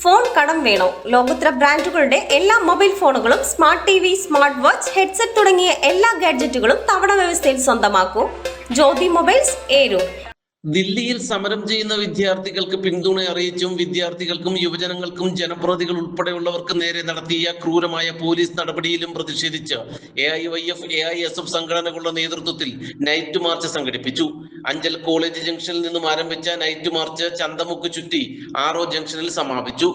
Phone കടം വേണോ? ലോകോത്തര ബ്രാൻഡുകളുടെ എല്ലാ മൊബൈൽ ഫോണുകളും smart T V, smart watch, headset തുടങ്ങിയ എല്ലാ ഗാഡ്ജറ്റുകളും തവണ വ്യവസ്ഥയിൽ സ്വന്തമാക്കൂ. ജ്യോതി മൊബൈൽസ്, ഏരൂർ. ദില്ലിയിൽ സമരം ചെയ്യുന്ന വിദ്യാർത്ഥികൾക്ക് പിന്തുണ അറിയിച്ചും വിദ്യാർത്ഥികൾക്കും യുവജനങ്ങൾക്കും ജനപ്രതിനിധികൾ ഉൾപ്പെടെയുള്ളവർക്ക് നേരെ നടത്തിയ ക്രൂരമായ പോലീസ് നടപടിയിലും പ്രതിഷേധിച്ച് AIYF, AISF സംഘടനകളുടെ നേതൃത്വത്തിൽ നൈറ്റ് മാർച്ച് സംഘടിപ്പിച്ചു. അഞ്ചൽ കോളേജ് ജംഗ്ഷനിൽ നിന്നും ആരംഭിച്ച നൈറ്റ് മാർച്ച് ചന്തമുക്ക് ചുറ്റി RO ജംഗ്ഷനിൽ സമാപിച്ചു.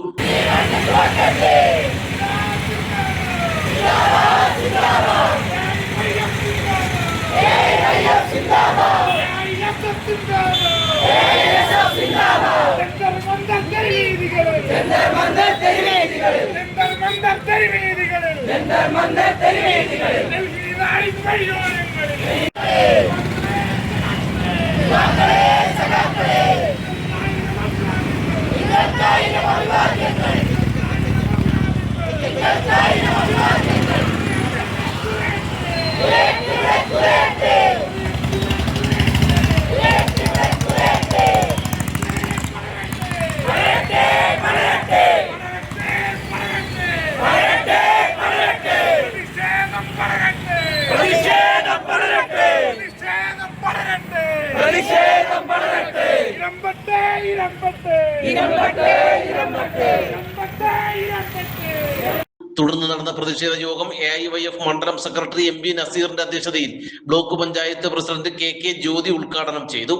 തുടർന്ന് നടന്ന പ്രതിഷേധ യോഗം AIYF മണ്ഡലം സെക്രട്ടറി MB നസീറിന്റെ അധ്യക്ഷതയിൽ block panchayat president KK Jyothi ഉദ്ഘാടനം ചെയ്തു.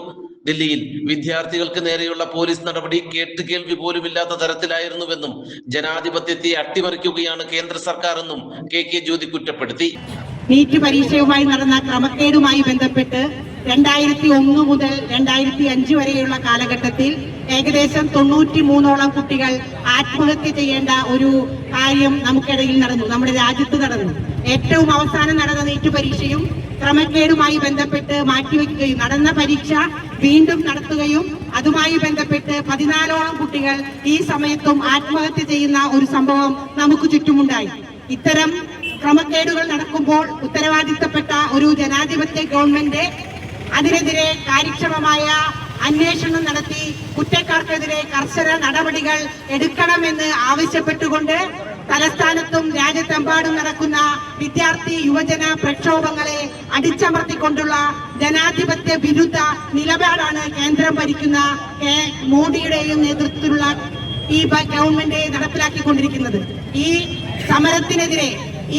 ദില്ലിയിൽ വിദ്യാർത്ഥികൾക്ക് നേരെയുള്ള പോലീസ് നടപടി കേട്ടുകേൾവി പോലുമില്ലാത്ത തരത്തിലായിരുന്നുവെന്നും ജനാധിപത്യത്തെ അട്ടിമറിക്കുകയാണ് കേന്ദ്ര സർക്കാർ എന്നും KK ജ്യോതി കുറ്റപ്പെടുത്തി. നീറ്റ് പരീക്ഷയുമായി നടന്ന ക്രമക്കേടുമായി ബന്ധപ്പെട്ട് 2001 മുതൽ 2005 വരെയുള്ള കാലഘട്ടത്തിൽ ഏകദേശം 93ഓളം കുട്ടികൾ ആത്മഹത്യ ചെയ്യേണ്ട ഒരു കാര്യം നമുക്കിടയിൽ നടന്നു, നമ്മുടെ രാജ്യത്ത് നടന്നു. ഏറ്റവും അവസാനം നടന്ന നീറ്റ് പരീക്ഷയും ക്രമക്കേടുമായി ബന്ധപ്പെട്ട് മാറ്റിവെക്കുകയും നടന്ന പരീക്ഷ വീണ്ടും നടത്തുകയും അതുമായി ബന്ധപ്പെട്ട് 14ഓളം കുട്ടികൾ ഈ സമയത്തും ആത്മഹത്യ ചെയ്യുന്ന ഒരു സംഭവം നമുക്ക് ചുറ്റുമുണ്ടായി. ഇത്തരം ക്രമക്കേടുകൾ നടക്കുമ്പോൾ ഉത്തരവാദിത്തപ്പെട്ട ഒരു ജനാധിപത്യ ഗവൺമെന്റ് അതിനെതിരെ കാര്യക്ഷമമായ അന്വേഷണം നടത്തി കുറ്റക്കാർക്കെതിരെ കർശന നടപടികൾ എടുക്കണമെന്ന് ആവശ്യപ്പെട്ടുകൊണ്ട് തലസ്ഥാനത്തും രാജ്യത്തെമ്പാടും നടക്കുന്ന വിദ്യാർത്ഥി യുവജന പ്രക്ഷോഭങ്ങളെ അടിച്ചമർത്തിക്കൊണ്ടുള്ള ജനാധിപത്യ വിരുദ്ധ നിലപാടാണ് കേന്ദ്രം ഭരിക്കുന്ന മോദിയുടെയും നേതൃത്വത്തിലുള്ള ഈ ഗവൺമെന്റ് നടപ്പിലാക്കിക്കൊണ്ടിരിക്കുന്നത്. ഈ സമരത്തിനെതിരെ,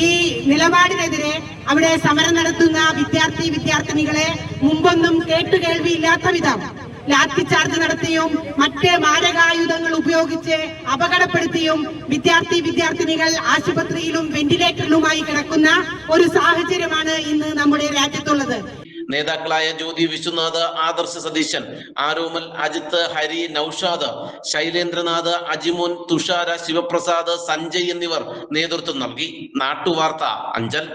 ഈ നിലപാടിനെതിരെ അവിടെ സമരം നടത്തുന്ന വിദ്യാർത്ഥിനികളെ മുമ്പൊന്നും കേട്ടുകേൾവിയില്ലാത്ത വിധം ലാത്തിചാർജ് നടത്തിയും മറ്റ് മാരകായുധങ്ങൾ ഉപയോഗിച്ച് അപകടപ്പെടുത്തിയും വിദ്യാർത്ഥിനികൾ ആശുപത്രിയിലും വെന്റിലേറ്ററിലുമായി കിടക്കുന്ന ഒരു സാഹചര്യമാണ് ഇന്ന് നമ്മുടെ രാജ്യത്തുള്ളത്. നേതാക്കളായ ജ്യോതി വിശ്വനാഥ്, ആദർശ് സതീശൻ, ആരോമൽ, അജിത്ത്, ഹരി, നൌഷാദ്, ശൈലേന്ദ്രനാഥ്, അജിമോൻ, തുഷാര, ശിവപ്രസാദ്, സഞ്ജയ് എന്നിവർ നേതൃത്വം നൽകി. നാട്ടുവാർത്ത, അഞ്ചൽ.